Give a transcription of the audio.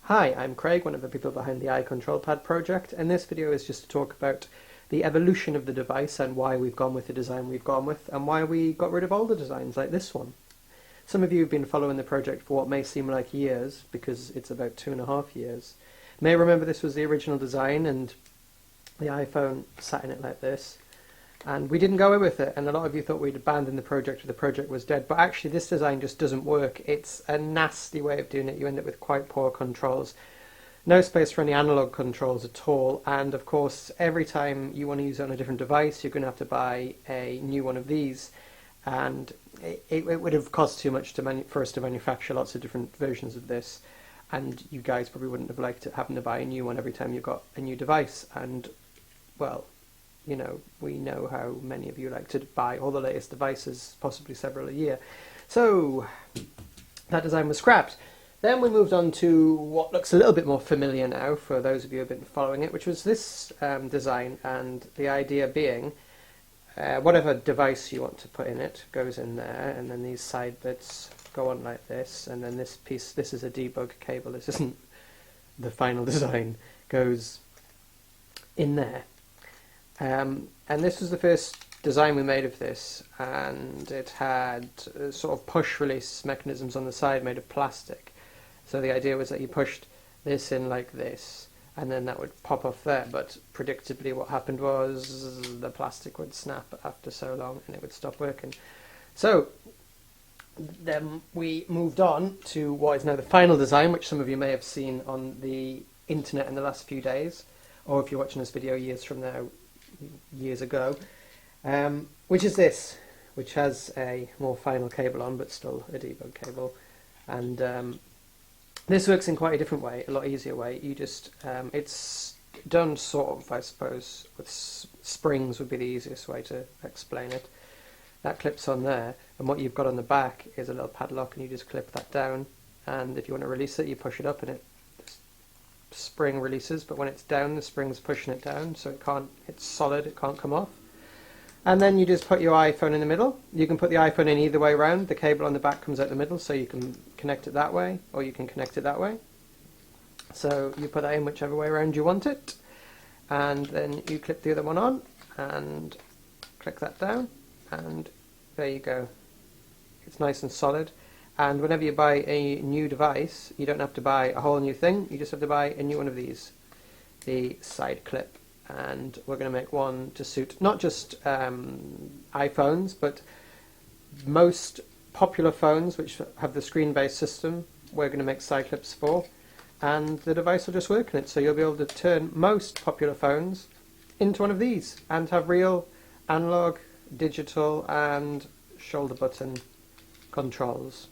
Hi, I'm Craig, one of the people behind the iControlPad project, and this video is just to talk about the evolution of the device and why we've gone with the design we've gone with, and why we got rid of older designs like this one. Some of you have been following the project for what may seem like years, because it's about 2.5 years. May remember this was the original design, and the iPhone sat in it like this. And we didn't go away with it, and a lot of you thought we'd abandoned the project or the project was dead, but actually this design just doesn't work. It's a nasty way of doing it. You end up with quite poor controls. No space for any analog controls at all, and of course every time you want to use it on a different device you're going to have to buy a new one of these, and it would have cost too much for us to manufacture lots of different versions of this, and you guys probably wouldn't have liked it having to buy a new one every time you got a new device, and well, you know, we know how many of you like to buy all the latest devices, possibly several a year. So that design was scrapped. Then we moved on to what looks a little bit more familiar now for those of you who have been following it, which was this design, and the idea being whatever device you want to put in it goes in there, and then these side bits go on like this, and then this piece, this is a debug cable, this isn't the final design, goes in there. And this was the first design we made of this, and it had sort of push release mechanisms on the side made of plastic. So the idea was that you pushed this in like this, and then that would pop off there, but predictably what happened was the plastic would snap after so long and it would stop working. So then we moved on to what is now the final design, which some of you may have seen on the internet in the last few days, or if you're watching this video years from now, years ago, which is this, which has a more final cable on, but still a debug cable, and this works in quite a different way, a lot easier way. You just it's done sort of, I suppose, with springs would be the easiest way to explain it. That clips on there, and what you've got on the back is a little padlock, and you just clip that down, and if you want to release it, you push it up and it spring releases, but when it's down the spring's pushing it down, so it's solid, it can't come off. And then you just put your iPhone in the middle. You can put the iPhone in either way around. The cable on the back comes out the middle, so you can connect it that way, or you can connect it that way. So you put that in whichever way around you want it, and then you clip the other one on and click that down, and there you go. It's nice and solid. And whenever you buy a new device, you don't have to buy a whole new thing, you just have to buy a new one of these, the side clip. And we're going to make one to suit not just iPhones, but most popular phones which have the screen-based system, we're going to make side clips for, and the device will just work in it. So you'll be able to turn most popular phones into one of these, and have real analog, digital, and shoulder button controls.